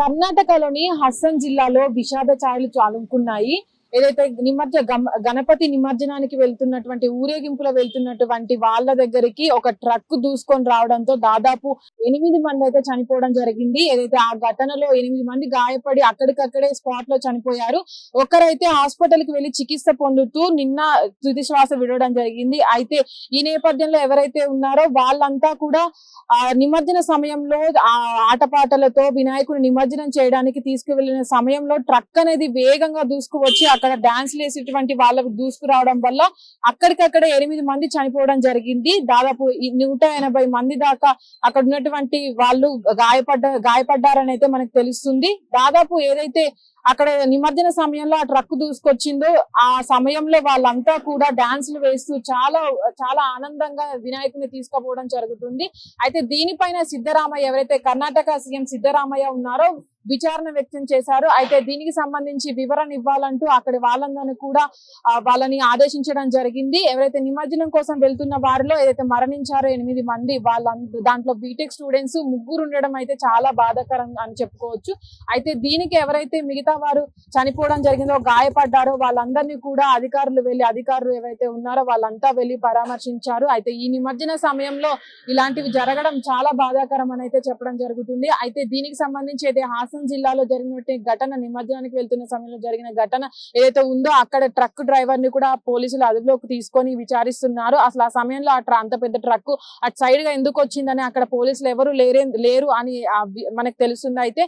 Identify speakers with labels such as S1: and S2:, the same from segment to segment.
S1: కర్ణాటకలోని హస్సన్ జిల్లాలో విషాద ఛాయలు చాలుకున్నాయి. ఏదైతే గణపతి నిమజ్జనానికి వెళ్తున్నటువంటి ఊరేగింపులో వెళ్తున్నటువంటి వాళ్ళ దగ్గరికి ఒక ట్రక్ దూసుకొని రావడంతో దాదాపు 8 మంది అయితే చనిపోవడం జరిగింది. ఏదైతే ఆ ఘటనలో 8 మంది గాయపడి అక్కడికక్కడే స్పాట్ లో చనిపోయారు. ఒకరైతే హాస్పిటల్ కి వెళ్లి చికిత్స పొందుతూ నిన్న తుది శ్వాస విడవడం జరిగింది. అయితే ఈ నేపథ్యంలో ఎవరైతే ఉన్నారో వాళ్ళంతా కూడా ఆ నిమజ్జన సమయంలో ఆ ఆటపాటలతో వినాయకుని నిమజ్జనం చేయడానికి తీసుకువెళ్లిన సమయంలో ట్రక్ అనేది వేగంగా దూసుకువచ్చి అక్కడ డాన్స్ వేసేటువంటి వాళ్ళకు దూసుకురావడం వల్ల అక్కడికక్కడ 8 మంది చనిపోవడం జరిగింది. దాదాపు 180 మంది దాకా అక్కడ ఉన్నటువంటి వాళ్ళు గాయపడ్డారని అయితే మనకు తెలుస్తుంది. దాదాపు ఏదైతే అక్కడ నిమజ్జన సమయంలో ఆ ట్రక్ దూసుకొచ్చిందో ఆ సమయంలో వాళ్ళంతా కూడా డాన్సులు వేస్తూ చాలా చాలా ఆనందంగా వినాయకుని తీసుకుపోవడం జరుగుతుంది. అయితే దీనిపైన సిద్ధరామయ్య, ఎవరైతే కర్ణాటక సీఎం సిద్ధరామయ్య ఉన్నారో, విచారణ వ్యక్తం చేశారు. అయితే దీనికి సంబంధించి వివరణ ఇవ్వాలంటూ అక్కడ వాళ్ళందరినీ కూడా వాళ్ళని ఆదేశించడం జరిగింది. ఎవరైతే నిమజ్జనం కోసం వెళ్తున్న వారిలో ఏదైతే మరణించారో 8 మంది, దాంట్లో బీటెక్ స్టూడెంట్స్ 3 ఉండడం అయితే చాలా బాధాకరం అని చెప్పుకోవచ్చు. అయితే దీనికి ఎవరైతే మిగతా వారు చనిపోవడం జరిగిందో, గాయపడ్డారో వాళ్ళందరినీ కూడా అధికారులు ఏవైతే ఉన్నారో వాళ్ళంతా వెళ్లి పరామర్శించారు. అయితే ఈ నిమజ్జన సమయంలో ఇలాంటివి జరగడం చాలా బాధాకరం అని అయితే చెప్పడం జరుగుతుంది. అయితే దీనికి సంబంధించి అయితే హాసన్ జిల్లాలో జరిగినట్టు ఘటన, నిమజ్జనానికి వెళ్తున్న సమయంలో జరిగిన ఘటన ఏదైతే ఉందో అక్కడ ట్రక్ డ్రైవర్ ని కూడా పోలీసులు అదుపులోకి తీసుకొని విచారిస్తున్నారు. అసలు ఆ సమయంలో అంత పెద్ద ట్రక్ అటు సైడ్ గా ఎందుకు వచ్చిందని అక్కడ పోలీసులు ఎవరు లేరు అని మనకు తెలుస్తుంది. అయితే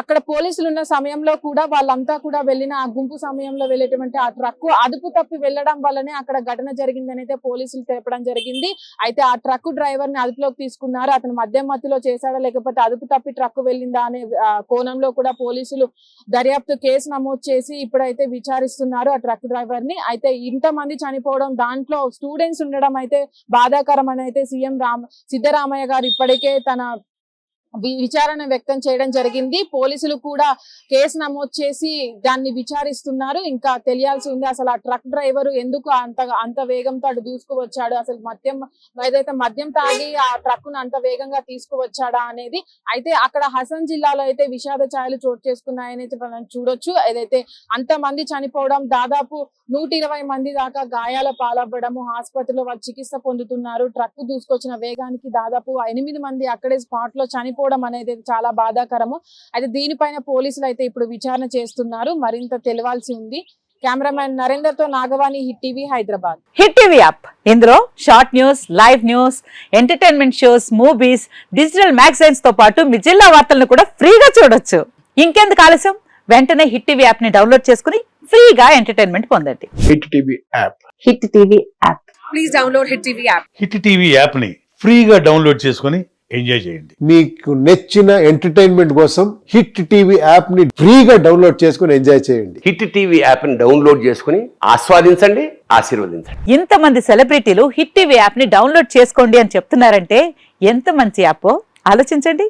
S1: అక్కడ పోలీసులు ఉన్న సమయంలో కూడా వాళ్ళంతా కూడా వెళ్ళిన ఆ గుంపు సమయంలో వెళ్ళేటువంటి ఆ ట్రక్ అదుపు తప్పి వెళ్లడం వల్లనే అక్కడ ఘటన జరిగిందని అయితే పోలీసులు తెలపడం జరిగింది. అయితే ఆ ట్రక్ డ్రైవర్ ని అదుపులోకి తీసుకున్నారు. అతను మధ్యలో చేశాడా లేకపోతే అదుపు తప్పి ట్రక్ వెళ్ళిందా అనే కోణంలో కూడా పోలీసులు దర్యాప్తు కేసు నమోదు చేసి ఇప్పుడైతే విచారిస్తున్నారు ఆ ట్రక్ డ్రైవర్ ని. అయితే ఇంతమంది చనిపోవడం, దాంట్లో స్టూడెంట్స్ ఉండడం అయితే బాధాకరం అని అయితే సీఎం సిద్ధరామయ్య గారు ఇప్పటికే తన విచారణ వ్యక్తం చేయడం జరిగింది. పోలీసులు కూడా కేసు నమోదు చేసి దాన్ని విచారిస్తున్నారు. ఇంకా తెలియాల్సి ఉంది అసలు ఆ ట్రక్ డ్రైవర్ ఎందుకు అంత వేగంతో అటు దూసుకువచ్చాడు, అసలు మద్యం తాగి ఆ ట్రక్ ను అంత వేగంగా తీసుకువచ్చాడా అనేది. అయితే అక్కడ హసన్ జిల్లాలో అయితే విషాద ఛాయలు చోటు చేసుకున్నాయని మనం చూడొచ్చు. ఏదైతే అంత మంది చనిపోవడం, దాదాపు 120 మంది దాకా గాయాల పాలవ్వడము, ఆసుపత్రిలో వాళ్ళు చికిత్స పొందుతున్నారు. ట్రక్ దూసుకొచ్చిన వేగానికి దాదాపు 8 మంది అక్కడే స్పాట్ లో చనిపోవడం అనేది చాలా బాధాకరము. అయితే దీనిపైన పోలీసులు అయితే ఇప్పుడు విచారణ చేస్తున్నారు. మరింత తెలియాల్సి ఉంది. కెమెరామెన్ నరేందర్ తో Nagavani, hit TV, Hyderabad.
S2: Hit TV app, ఇందులో short news, live news, entertainment shows, movies, digital magazines తో పాటు మీ జిల్లా వార్తలను కూడా ఫ్రీగా చూడొచ్చు. ఇంకెందుకు ఆలస్యం, వెంటనే హిట్ టీవీ యాప్ ని డౌన్లోడ్ చేసుకుని ఫ్రీగా ఎంటర్టైన్మెంట్ పొందండి.
S3: Hit TV app.
S2: Hit TV app.
S1: Please download hit TV app.
S4: Hit TV app ని ఫ్రీగా డౌన్లోడ్ చేసుకుని ఎంజాయ్ చేయండి.
S3: మీకు నచ్చిన ఎంటర్టైన్మెంట్ కోసం హిట్ టీవీ యాప్ ని ఫ్రీగా డౌన్లోడ్ చేసుకుని ఎంజాయ్ చేయండి.
S5: హిట్ టీవీ యాప్ ని డౌన్లోడ్ చేసుకుని ఆస్వాదించండి, ఆశీర్వదించండి.
S2: ఇంతమంది సెలబ్రిటీలు హిట్ టీవీ యాప్ ని డౌన్లోడ్ చేసుకోండి అని చెప్తున్నారంటే ఎంత మంచి యాప్ ఆలోచించండి.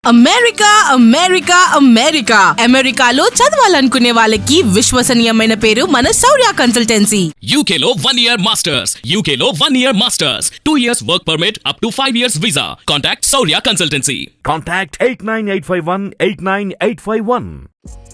S6: అమెరికా అమెరికా అమెరికా అమెరికాలో చదవాలనుకునే వాళ్ళకి విశ్వసనీయమైన పేరు మన శౌర్య కన్సల్టెన్సీ.
S7: UK లో 1 year masters, UK లో 1 year masters, 2 years work permit up to 5 years visa. Contact Saurya Consultancy.
S8: Contact 89851 89851.